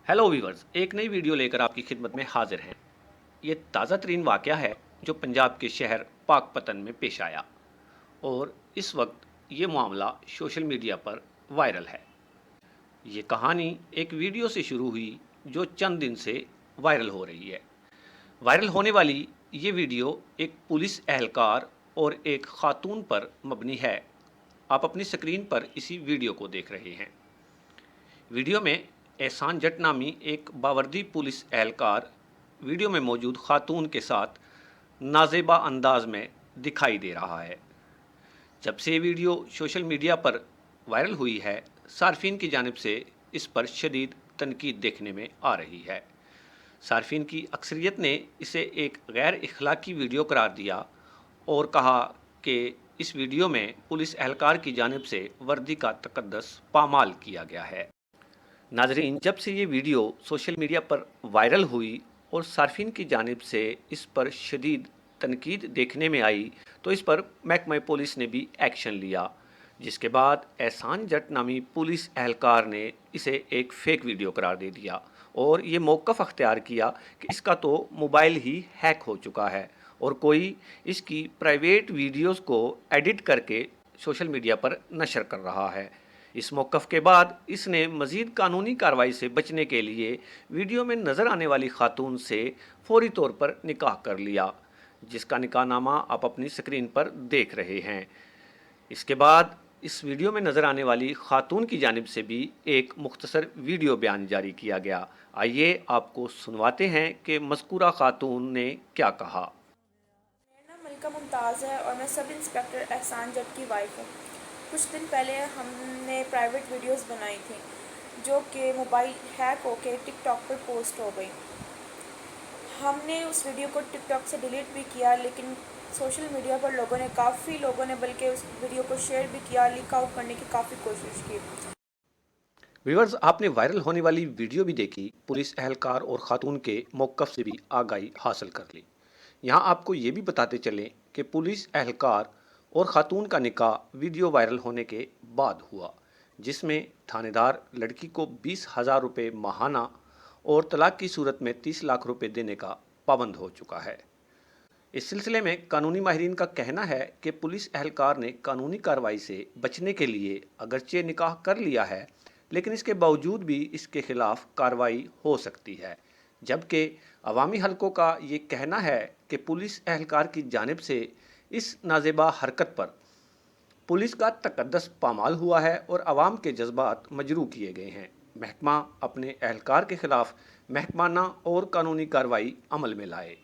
Hello viewers, एक नई video लेकर आपकी खिदमत में हाजिर हैं। ये ताज़ा तरीन वाक़या है जो पंजाब के शहर पाकपतन में पेश आया और इस वक्त ये मामला सोशल मीडिया पर वायरल है। ये कहानी एक वीडियो से शुरू हुई जो चंद दिन से वायरल हो रही है। वायरल होने वाली ये वीडियो एक पुलिस एहलकार और एक खातून पर मबनी है। आप अपनी स्क्रीन पर इसी वीडियो को देख रहे हैं। वीडियो में एहसान जट नामी एक बावर्दी पुलिस एहलकार वीडियो में मौजूद खातून के साथ नाजेबा अंदाज में दिखाई दे रहा है। जब से ये वीडियो सोशल मीडिया पर वायरल हुई है, सार्फिन की जानिब से इस पर शदीद तनकीद देखने में आ रही है। सार्फिन की अक्सरियत ने इसे एक गैर इखलाकी वीडियो करार दिया और कहा कि इस वीडियो में पुलिस एहलकार की जानिब से वर्दी का तकद्दस पामाल किया गया है। नाजरीन, जब से ये वीडियो सोशल मीडिया पर वायरल हुई और सार्फिन की जानिब से इस पर शदीद तनकीद देखने में आई, तो इस पर महकमा पुलिस ने भी एक्शन लिया, जिसके बाद एहसान जट नामी पुलिस एहलकार ने इसे एक फ़ेक वीडियो करार दे दिया और ये मौक़िफ़ अख्तियार किया कि इसका तो मोबाइल ही हैक हो चुका है और कोई इसकी प्राइवेट वीडियोज़ को एडिट करके सोशल मीडिया पर नशर कर रहा है। इस मौक़िफ़ के बाद इसने मज़ीद कानूनी कार्रवाई से बचने के लिए वीडियो में नज़र आने वाली खातून से फ़ौरी तौर पर निकाह कर लिया, जिसका निकाहनामा आप अपनी स्क्रीन पर देख रहे हैं। इसके बाद इस वीडियो में नज़र आने वाली खातून की जानिब से भी एक मुख्तसर वीडियो बयान जारी किया गया। आइए आपको सुनवाते हैं कि मज़कूरा खातून ने क्या कहा। मेरा नाम मलिका मुमताज़ है और मैं सब इंस्पेक्टर एहसान जट की वाइफ हूँ। कुछ दिन पहले हमने प्राइवेट वीडियोस बनाई थी जो कि मोबाइल हैक होके टिकटॉक पर पोस्ट हो गई। हमने उस वीडियो को टिकटॉक से डिलीट भी किया, लेकिन सोशल मीडिया पर काफ़ी लोगों ने बल्कि उस वीडियो को शेयर भी किया, लीक आउट करने की काफ़ी कोशिश की। व्यूअर्स, आपने वायरल होने वाली वीडियो भी देखी, पुलिस एहलकार और ख़ातून के मौक़िफ़ से भी आगाही हासिल कर ली। यहाँ आपको ये भी बताते चलें कि पुलिस एहलकार और ख़ातून का निकाह वीडियो वायरल होने के बाद हुआ, जिसमें थानेदार लड़की को 20,000 रुपये माहाना और तलाक की सूरत में 30 लाख रुपये देने का पाबंद हो चुका है। इस सिलसिले में कानूनी माहिरीन का कहना है कि पुलिस एहलकार ने कानूनी कार्रवाई से बचने के लिए अगरचे निकाह कर लिया है, लेकिन इसके बावजूद भी इसके खिलाफ कार्रवाई हो सकती है, जबकि अवामी हलकों का ये कहना है कि पुलिस एहलकार की जानिब से इस नाजेबा हरकत पर पुलिस का तकद्दस पामाल हुआ है और अवाम के जज्बात मजरू किए गए हैं। महकमा अपने एहलकार के खिलाफ महकमाना और कानूनी कार्रवाई अमल में लाए।